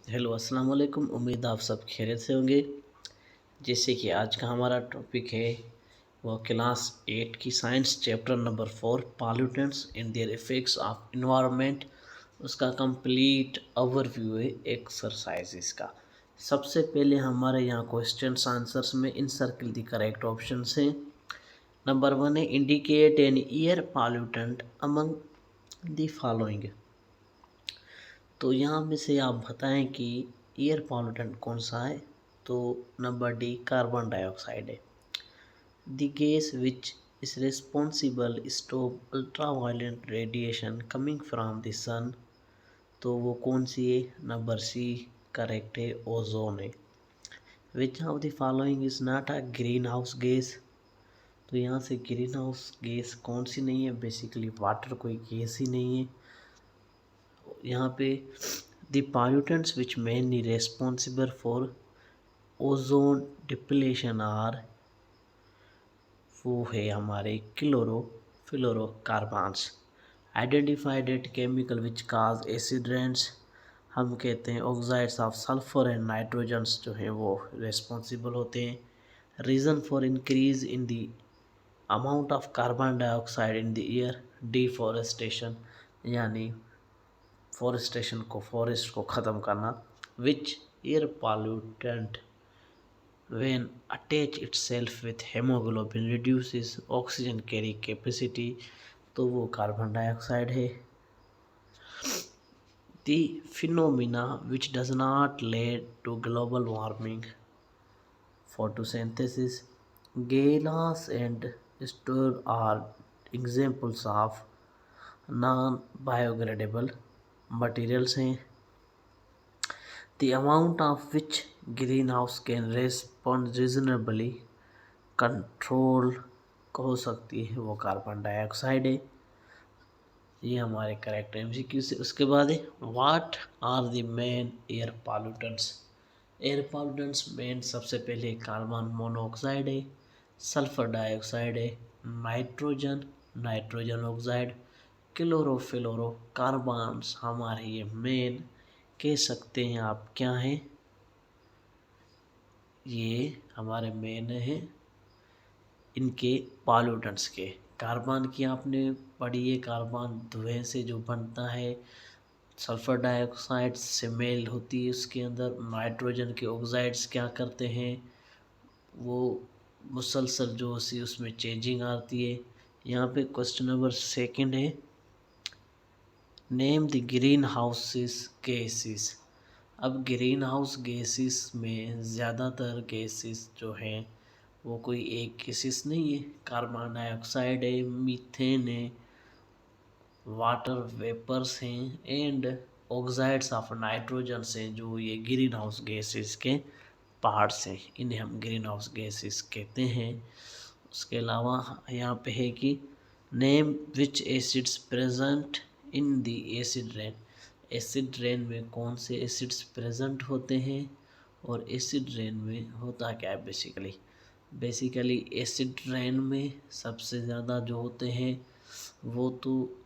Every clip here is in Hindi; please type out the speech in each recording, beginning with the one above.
हेलो अस्सलाम वालेकुम। उम्मीद आप सब खैरियत से होंगे। जैसे कि आज का हमारा टॉपिक है वो क्लास 8 की science chapter number 4 pollutants and there effects of environment. उसका कंप्लीट ओवरव्यू है एक्सरसाइजेस का। सबसे पहले हमारे यहाँ क्वेश्चंस आंसर्स में इन सर्किल द करेक्ट ऑप्शंस हैं। नंबर 1 है indicate N air pollutant among the following. तो यहाँ में से आप बताएं कि एयर पॉल्यूटेंट कौन सा है। तो नंबर डी कार्बन डाइऑक्साइड है। The gas which is responsible stop ultraviolet radiation coming from the sun. तो वो कौन सी है? नंबर सी करेक्ट है, ओजोन है। Which of the following is not a green house gas. तो यहाँ से ग्रीन हाउस गैस कौन सी नहीं है? बेसिकली वाटर कोई गैस ही नहीं है। यहाँ पे the pollutants which mainly responsible for ozone depletion are, वो है हमारे chlorofluorocarbons. Identified at chemical which cause acid rains. हम कहते हैं oxides of sulphur and nitrogens जो हैं वो रेस्पॉन्सिबल होते हैं। Reason for increase in the amount of carbon dioxide in the air, deforestation, यानी फॉरेस्ट को ख़त्म करना। Which air pollutant when attach itself with hemoglobin reduces oxygen carry capacity। तो वो कार्बन डाइऑक्साइड है। the phenomena which does not lead to global warming, photosynthesis, gas and store are examples of non biodegradable materials हैं। the amount of which greenhouse can respond reasonably control हो सकती है वो कार्बन डाइऑक्साइड है। ये हमारे करेक्ट एमसीक्यू से। उसके बाद है what are the main air pollutants. Air pollutants मेन सबसे पहले कार्बन मोनोऑक्साइड है, सल्फर डाइऑक्साइड है, nitrogen nitrogen oxide, chlorofluorocarbons हमारे ये मेन कह सकते हैं आप क्या हैं, ये हमारे मेन है इनके पॉल्यूटेंट्स के। कार्बन की आपने पढ़ी है, कार्बन धुएं से जो बनता है, सल्फर डाइऑक्साइड से मेल होती है उसके अंदर। नाइट्रोजन के ऑक्साइड्स क्या करते हैं, वो मुसलसल जो सी उसमें चेंजिंग आती है। यहाँ पे क्वेश्चन नंबर 2 है name the green houses gases. अब ग्रीन हाउस गैसेस में ज़्यादातर गैसेस जो हैं वो कोई एक गैसेस नहीं है। कार्बन डाइऑक्साइड है, मीथेन है, वाटर वेपर्स हैं एंड ऑक्साइड्स ऑफ नाइट्रोजन हैं जो ये ग्रीन हाउस गैसेस के पार्ट्स हैं। इन्हें हम ग्रीन हाउस गैसेस कहते हैं। उसके अलावा यहाँ पे है कि name which acids present in the acid rain. Acid rain में कौन से एसिड्स प्रेजेंट होते हैं और एसिड रेन में होता क्या है। बेसिकली एसिड रेन में सबसे ज़्यादा जो होते हैं वो तो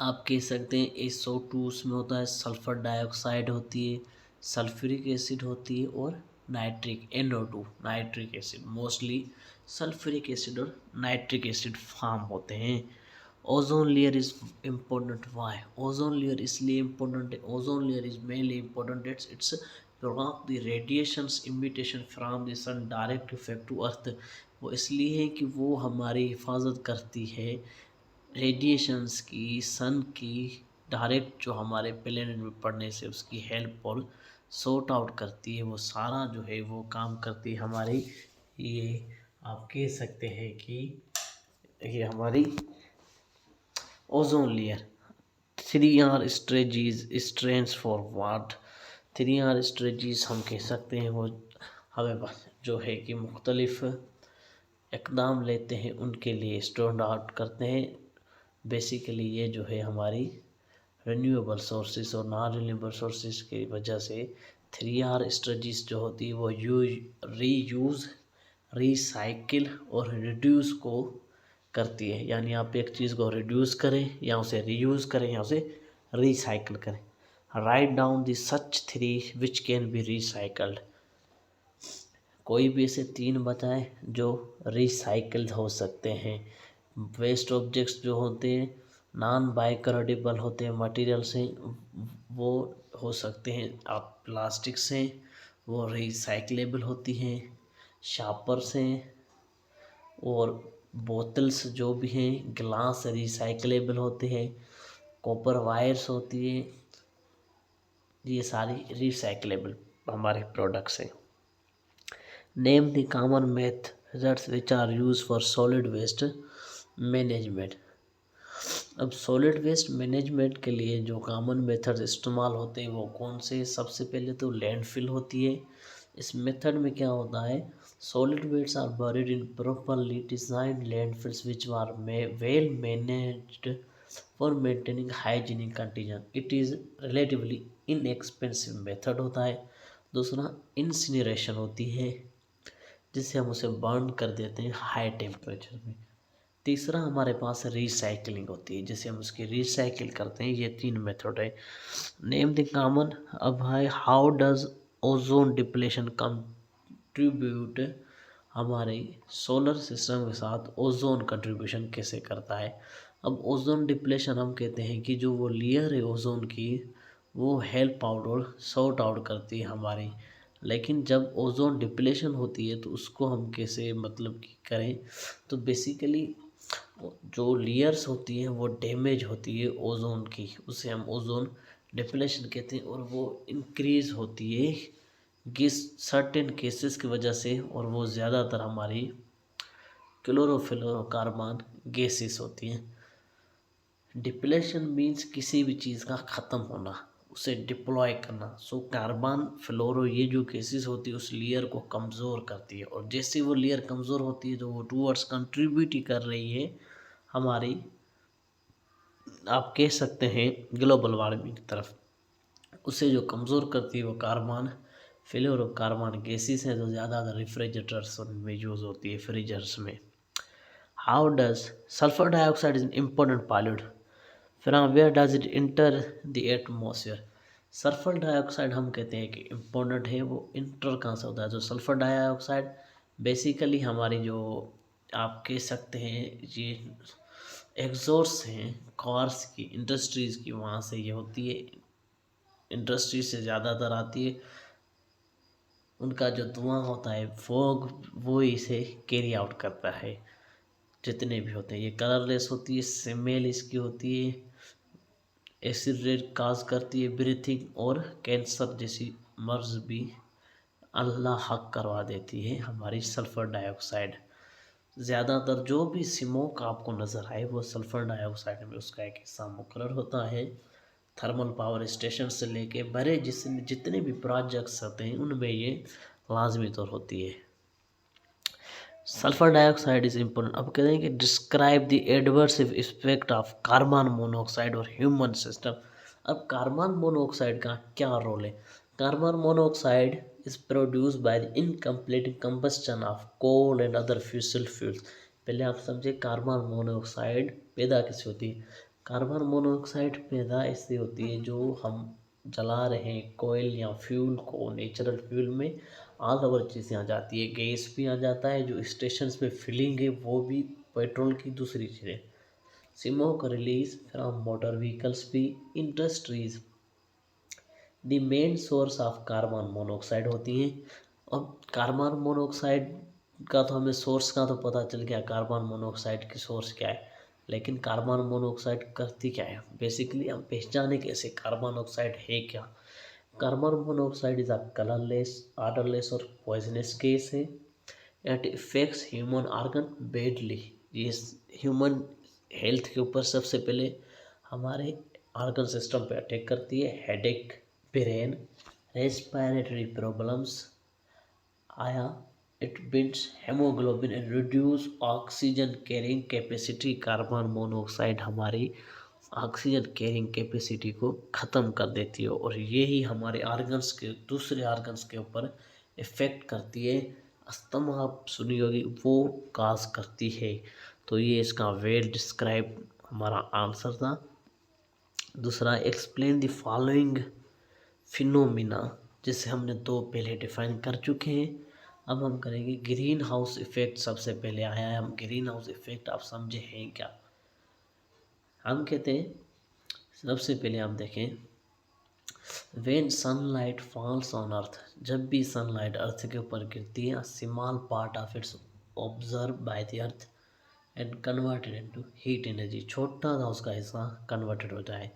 आप कह सकते हैं SO2 उसमें होता है, सल्फर डाइऑक्साइड होती है, सल्फ्यूरिक एसिड होती है और nitric NO2 nitric acid. Mostly sulphuric acid और नाइट्रिक एसिड फॉर्म होते हैं। Ozone layer is important. Why ozone layer इसलिए इम्पोर्टेंट है, ozone layer is mainly important it's block the radiations emission from the sun direct effect to earth। वो इसलिए है कि वो हमारी हिफाजत करती है रेडिएशंस की, सन की डायरेक्ट जो हमारे प्लेनेट में पड़ने से उसकी हेल्प और सॉर्ट आउट करती है। वो सारा जो है वो काम करती है हमारी। ये आप कह सकते हैं कि ये हमारी ozone layer. 3R strategies strains for watt. 3R strategies हम कह सकते हैं वो हमें जो है कि मुख्तलिफ इकदाम लेते हैं उनके लिए स्टैंड आउट करते हैं। बेसिकली ये जो है हमारी रिन्यूएबल सोर्सेज और नॉन रिन्यूएबल सोर्सेज की वजह से 3R स्ट्रेटजीज जो होती है वो रीयूज़, रिसाइकिल और रिड्यूस को करती है। यानी आप एक चीज़ को रिड्यूस करें या उसे रीयूज़ करें या उसे रिसाइकिल करें। Write down the such three which can be recycled. कोई भी ऐसे 3 बताएं जो रिसाइकल्ड हो सकते हैं। वेस्ट ऑब्जेक्ट्स जो होते हैं नॉन बायोडिग्रेडेबल होते हैं मटेरियल से, वो हो सकते हैं आप प्लास्टिक से, वो रिसाइकलेबल होती हैं। शार्पर से, और बोतल्स जो भी हैं ग्लास रिसाइकलेबल होते हैं। कॉपर वायर्स होती है, ये सारी रिसाइकलेबल हमारे प्रोडक्ट्स हैं। Name the common methods which are use for solid waste management. अब सॉलिड वेस्ट मैनेजमेंट के लिए जो कॉमन मेथड इस्तेमाल होते हैं वो कौन से? सबसे पहले तो लैंडफिल होती है। इस मेथड में क्या होता है, solid waste are buried in properly designed landfills which are well managed for maintaining hygienic condition. It is relatively inexpensive method होता है। दूसरा इंसिनरेशन होती है, जिससे हम उसे बर्न कर देते हैं हाई टेम्परेचर में। तीसरा हमारे पास रिसाइकलिंग होती है, जिसे हम उसकी रिसाइकिल करते हैं। ये 3 मेथड है। Name the common. अब है how does ozone depletion contribute. हमारे सोलर सिस्टम के साथ ओजोन कंट्रीब्यूशन कैसे करता है? अब ओजोन डिप्लेशन हम कहते हैं कि जो वो लेयर है ओजोन की, वो हेल्प आउट और सॉर्ट आउट करती है हमारी। लेकिन जब ओजोन डिप्लेशन होती है तो उसको हम कैसे मतलब कि करें? तो बेसिकली जो लेयर्स होती हैं वो डैमेज होती है ओजोन की, उसे हम ओजोन डिप्लेशन कहते हैं। और वो इंक्रीज होती है किस सर्टेन केसेस की वजह से, और वो ज़्यादातर हमारी क्लोरोफ्लोरोकार्बन गैसेस होती हैं। डिप्लेशन मीन्स किसी भी चीज़ का ख़त्म होना, उसे डिप्लॉय करना। सो कार्बन फ्लोरो ये जो केसेस होती है उस लेयर को कमज़ोर करती है, और जैसे वो लेयर कमज़ोर होती है तो वो टूवर्ड्स कंट्रीब्यूट ही कर रही है हमारी, आप कह सकते हैं, ग्लोबल वार्मिंग की तरफ। उसे जो कमज़ोर करती है वो कार्बन फ्लोरोकार्बन गैसेस हैं, जो ज़्यादातर रेफ्रिजरेटर्स में यूज़ होती है, फ्रीजर्स में। How does sulphur dioxide is important pollute from where does it enter the atmosphere. Sulphur dioxide हम कहते हैं कि इम्पोर्टेंट है, वो इंटर कहाँ से होता है? जो सल्फर डाइऑक्साइड बेसिकली हमारी जो आप कह सकते हैं ये एग्जॉस्ट हैं कार्स की, इंडस्ट्रीज़ की, वहाँ से ये होती है। इंडस्ट्री से ज़्यादातर आती है, उनका जो धुआं होता है फॉग, वो इसे कैरी आउट करता है। जितने भी होते हैं ये कलरलेस होती है, स्मेल इसकी होती है, एसिड रेन काज करती है, ब्रीथिंग और कैंसर जैसी मर्ज भी अल्लाह हक करवा देती है हमारी सल्फ़र डाइऑक्साइड। ज़्यादातर जो भी स्मोक आपको नज़र आए वो सल्फ़र डाइऑक्साइड में उसका एक हिस्सा मुकर्रर होता है। थर्मल पावर स्टेशन से लेके बड़े जितने भी प्रोजेक्ट्स होते हैं उनमें ये लाजमी तौर होती है। Sulphur dioxide is important. अब कहते हैं कि describe the adverse effect of carbon monoxide और ह्यूमन सिस्टम। अब कार्बन मोनोऑक्साइड का क्या रोल है? Carbon monoxide is produce by the incomplete combustion of coal and other fossil fuels. पहले आप समझे कार्बन मोनोऑक्साइड पैदा कैसे होती है? कार्बन मोनोऑक्साइड पैदा ऐसे होती है जो हम जला रहे हैं कोयल या फ्यूल को, नेचुरल फ्यूल में ऑल ओवर चीज़ें आ जाती है, गैस भी आ जाता है, जो स्टेशंस पे फिलिंग है वो भी पेट्रोल की दूसरी चीज़ें, smoke release from motor vehicles भी, industries the main source of carbon monoxide होती हैं। अब कार्बन मोनोऑक्साइड का तो हमें सोर्स का तो पता चल गया, कार्बन मोनोऑक्साइड की सोर्स क्या है, लेकिन कार्बन मोनोऑक्साइड करती क्या है? बेसिकली हम पहचाने कैसे कार्बन ऑक्साइड है क्या? Carbon monoxide is a colourless, odourless और पॉइजनस गैस है। It effects human organ badly. ये ह्यूमन हेल्थ के ऊपर सबसे पहले हमारे ऑर्गन सिस्टम पे अटैक करती है। हेडेक, ब्रेन, रेस्पिरेटरी प्रॉब्लम्स आया, it builds haemoglobin and reduce oxygen carrying capacity. Carbon monoxide हमारी ऑक्सीजन कैरिंग कैपेसिटी को ख़त्म कर देती है, और यही हमारे ऑर्गन्स के दूसरे ऑर्गन्स के ऊपर इफ़ेक्ट करती है। अस्थमा आप सुनी होगी, वो काज करती है। तो ये इसका वेल डिस्क्राइब हमारा आंसर था। दूसरा, एक्सप्लेन द फॉलोइंग फिनोमिना, जिसे हमने दो पहले डिफाइन कर चुके हैं। अब हम करेंगे ग्रीन हाउस इफेक्ट। सबसे पहले आया है, हम ग्रीन हाउस इफेक्ट आप समझे हैं क्या? हम कहते हैं सबसे पहले आप देखें, when sunlight falls on earth, जब भी सनलाइट अर्थ के ऊपर गिरती है, small part of its observe by the earth and converted into heat energy, छोटा सा उसका हिस्सा कन्वर्टेड हो जाए।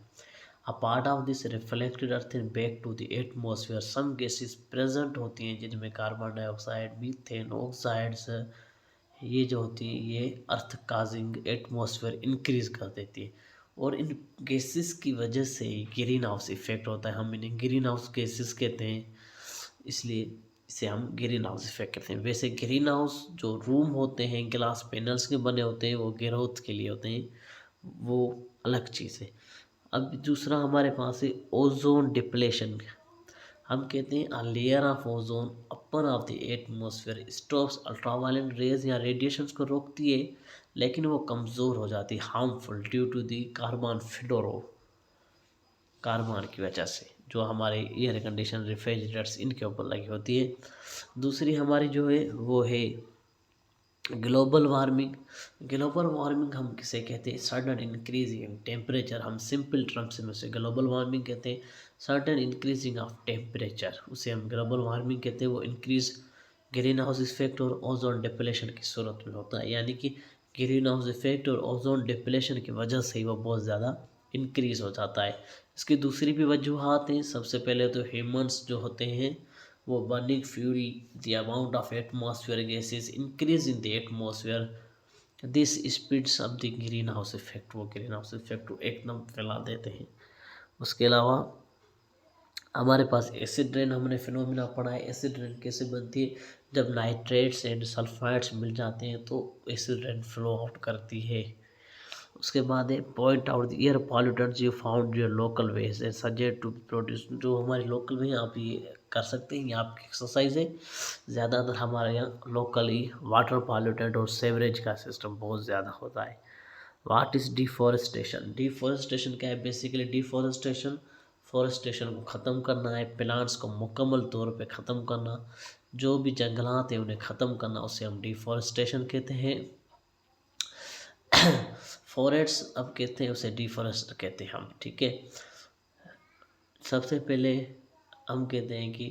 A part of this reflected earth in back to the atmosphere, some gases present होती हैं जिनमें कार्बन डाइऑक्साइड, मीथेन, ऑक्साइड्स, ये जो होती है ये अर्थ काजिंग एटमॉस्फेयर इंक्रीज कर देती है, और इन गैसेस की वजह से ग्रीन हाउस इफेक्ट होता है। हम इन्हें ग्रीन हाउस गैसेस कहते हैं, इसलिए इसे हम ग्रीन हाउस इफेक्ट कहते हैं। वैसे ग्रीन हाउस जो रूम होते हैं ग्लास पैनल्स के बने होते हैं, वो ग्रोथ के लिए होते हैं, वो अलग चीज़ है। अब दूसरा हमारे पास है ओजोन डिप्लेशन। हम कहते हैं a layer of ozone upper of the atmosphere stops ultraviolet rays या रेडिएशंस को रोकती है, लेकिन वो कमज़ोर हो जाती है, harmful due to the carbon fluoro, carbon की वजह से, जो हमारे एयर कंडीशन रेफ्रिजरेटर्स इनके ऊपर लगी होती है। दूसरी हमारी जो है वो है ग्लोबल वार्मिंग। ग्लोबल वार्मिंग हम किसे कहते हैं? Sudden increasing in temperature. हम सिंपल टर्म्स में उसे ग्लोबल वार्मिंग कहते हैं। सडन इंक्रीजिंग ऑफ टेम्परेचर उसे हम ग्लोबल वार्मिंग कहते हैं। वो इंक्रीज ग्रीन हाउस इफेक्ट और ओजोन डिप्लेशन की सूरत में होता है, यानी कि ग्रीन हाउस इफेक्ट और ओजोन डिप्लेशन की वजह से ही वो बहुत ज़्यादा इंक्रीज हो जाता है। इसकी दूसरी भी वजूहत हैं। सबसे पहले तो ह्यूमन्स जो होते हैं वो burning fuel, the amount of atmosphere gases increase in the atmosphere, this speeds up the green house effect. वो ग्रीन हाउस इफेक्ट को एकदम फैला देते हैं। उसके अलावा हमारे पास एसिड रेन, हमने फिनोमिना पढ़ा है। एसिड रेन कैसे बनती है? जब नाइट्रेट्स एंड सल्फाइड्स मिल जाते हैं तो एसिड रेन फ्लो आउट करती है। उसके बाद है point out the air pollutants you found your local ways and suggest to produce, जो हमारे लोकल में आप ये कर सकते हैं, ये आपकी एक्सरसाइज है। ज़्यादातर हमारे यहाँ लोकली वाटर पॉल्यूटेंट और सेवरेज का सिस्टम बहुत ज़्यादा होता है। What is deforestation? डिफॉरेस्टेशन क्या है? बेसिकली डिफॉरेस्टेशन फॉरेस्टेशन को ख़त्म करना है, प्लांट्स को मुकम्मल तौर पे ख़त्म करना, जो भी जंगलात हैं उन्हें ख़त्म करना, उसे हम डिफॉरेस्टेशन कहते हैं। फॉरेस्ट अब कहते हैं उसे डिफॉरेस्ट कहते हैं हम, ठीक है। सबसे पहले हम कहते हैं कि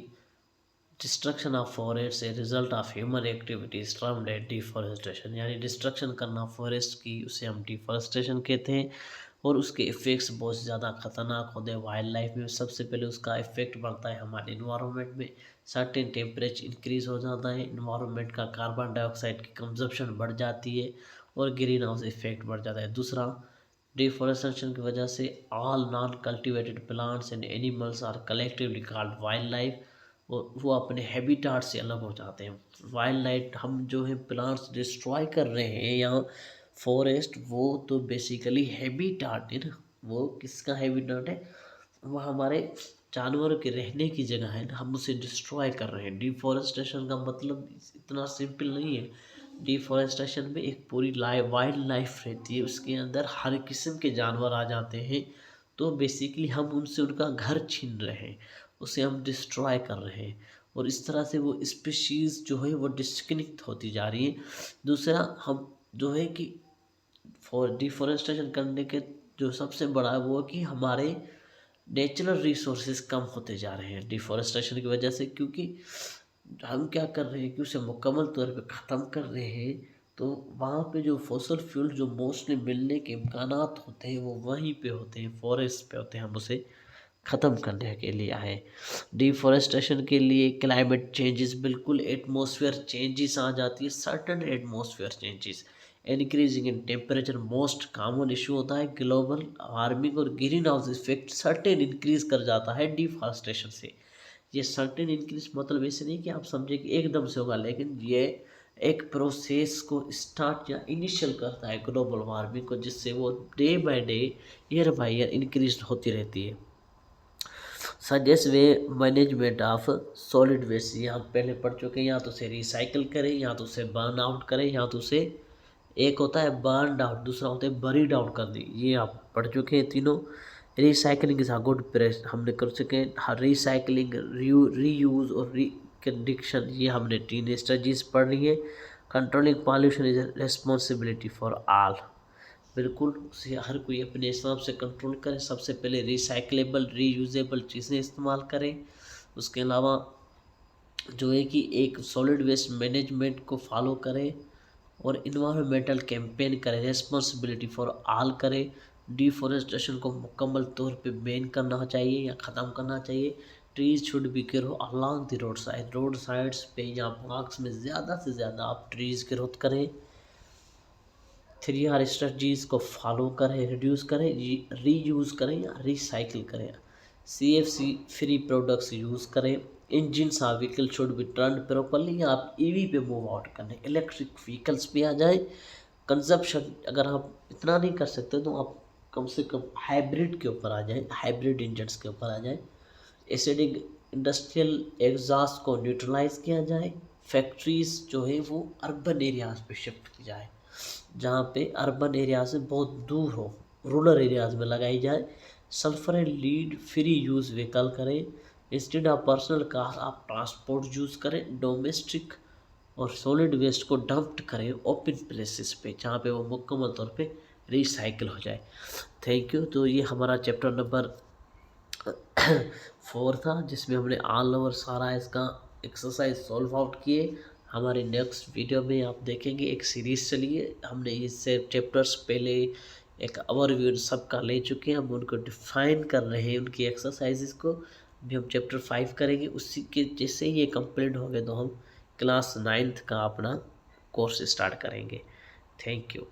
destruction of forest a result of human activities termed as deforestation, यानी डिस्ट्रक्शन करना फॉरेस्ट की, उसे हम डिफॉरेस्टेशन कहते हैं। और उसके इफ़ेक्ट्स बहुत ज़्यादा ख़तरनाक होते हैं वाइल्ड लाइफ में। सबसे पहले उसका इफ़ेक्ट बढ़ता है हमारे इन्वायरमेंट में, सर्टेन टेम्परेचर इंक्रीज़ हो जाता है, इन्वायरमेंट का कार्बन डाइऑक्साइड की कंजप्शन बढ़ जाती है और ग्रीन हाउस इफेक्ट बढ़ जाता है। दूसरा, डिफॉरेस्टेशन की वजह से all non cultivated plants and animals are collectively called wildlife, और वो अपने हैबिटाट से अलग हो जाते हैं। वाइल्ड लाइफ, हम जो है प्लांट्स डिस्ट्रॉय कर रहे हैं यहाँ फॉरेस्ट, वो तो बेसिकली हैबिटाट है ना, वो किसका हैबिटाट है? वो हमारे जानवरों के रहने की जगह है ना, हम उसे डिस्ट्रॉय कर रहे हैं। डिफॉरेस्टेशन का मतलब इतना सिंपल नहीं है। डिफॉरेस्टेशन में एक पूरी वाइल्ड लाइफ रहती है, उसके अंदर हर किस्म के जानवर आ जाते हैं, तो बेसिकली हम उनसे उनका घर छीन रहे हैं, उसे हम डिस्ट्रॉय कर रहे हैं, और इस तरह से वो स्पीशीज़ जो है वो डिस्कनेक्ट होती जा रही है। दूसरा, हम जो है कि डिफॉरेस्टेशन करने के जो सबसे बड़ा है वो कि हमारे नेचुरल रिसोर्सेज कम होते जा रहे हैं डिफॉरेस्टेशन की वजह से, क्योंकि हम क्या कर रहे हैं कि उसे मुकम्मल तौर पे ख़त्म कर रहे हैं, तो वहाँ पे जो फॉसल फ्यूल जो मोस्टली मिलने के इम्कानात होते हैं वो वहीं पे होते हैं, फॉरेस्ट पे होते हैं। हम उसे ख़त्म करने के लिए आए। डिफॉरेस्टेशन के लिए क्लाइमेट चेंजेस, बिल्कुल एटमॉस्फेयर चेंजेस आ जाती है, certain atmosphere changes, increasing in temperature most common issue होता है। ग्लोबल वार्मिंग और green house effect certain increase कर जाता है डिफॉरेस्टेशन से। ये सर्टेन इंक्रीज मतलब ऐसे नहीं कि आप समझे कि एकदम से होगा, लेकिन ये एक प्रोसेस को स्टार्ट या इनिशियल करता है ग्लोबल वार्मिंग को, जिससे वो day by day, year by year increase होती रहती है। Suggest way management of solid waste, ये हम पहले पढ़ चुके हैं। या तो उसे रिसाइकल करें, या तो उसे बर्न आउट करें, या तो उसे, एक होता है बर्न आउट, दूसरा होता है बरीड आउट कर दी, ये आप पढ़ चुके हैं तीनों। Recycling is a good press हमने कर चुके हैं। रिसाइकलिंग, रीयूज़ और रिकंडीशन ये हमने 3 स्ट्रेटजीज पढ़ ली है। Controlling pollution is responsibility for all, बिल्कुल उसे हर कोई अपने हिसाब से कंट्रोल करे। सबसे पहले रिसाइकलेबल रीयूजेबल चीज़ें इस्तेमाल करें। उसके अलावा जो है कि एक सॉलिड वेस्ट मैनेजमेंट को फॉलो करें और इन्वायरमेंटल कैंपेन करें, रिस्पॉन्सिबिलिटी फॉर ऑल करें। डिफॉरेस्टेशन को मुकम्मल तौर पे बैन करना चाहिए या ख़त्म करना चाहिए। Trees should be grow along the road sides पे या पार्क्स में ज़्यादा से ज़्यादा आप ट्रीज ग्रोथ करें। 3R स्ट्रेटजीज़ को फॉलो करें, रिड्यूस करें, रीयूज़ करें या रिसाइकिल करें। CFC फ्री प्रोडक्ट्स यूज़ करें। Engines ah vehicle should be turn properly, या आप EV पे मूव आउट करें, इलेक्ट्रिक व्हीकल्स पे आ जाए। कंजप्शन अगर आप इतना नहीं कर सकते तो आप कम से कम हाइब्रिड के ऊपर आ जाए, हाइब्रिड इंजन्स के ऊपर आ जाए। एसिडिक इंडस्ट्रियल एग्जॉस्ट को न्यूट्रलाइज किया जाए। फैक्ट्रीज जो है वो अर्बन एरियाज़ पे शिफ्ट की जाए, जहाँ पे अर्बन एरिया से बहुत दूर हो, रूरल एरियाज़ में लगाई जाए। Sulphur and lead free use vehicle करें। इंस्टेड ऑफ पर्सनल कार आप ट्रांसपोर्ट यूज़ करें। डोमेस्टिक और सॉलिड वेस्ट को डंप्ट करें ओपन प्लेसेस पे, जहाँ पे वो मुकम्मल तौर पे रिसाइकिल हो जाए। Thank you. तो ये हमारा चैप्टर नंबर 4 था, जिसमें हमने ऑल ओवर सारा इसका एक्सरसाइज सॉल्व आउट किए। हमारे नेक्स्ट वीडियो में आप देखेंगे एक सीरीज़ चली है, हमने इससे चैप्टर्स पहले एक ओवरव्यू सबका ले चुके हैं, हम उनको डिफाइन कर रहे हैं उनकी एक्सरसाइजेस को। अभी हम चैप्टर 5 करेंगे, उसी के जैसे ही ये कंप्लीट हो गए तो हम क्लास 9th का अपना कोर्स स्टार्ट करेंगे। Thank you.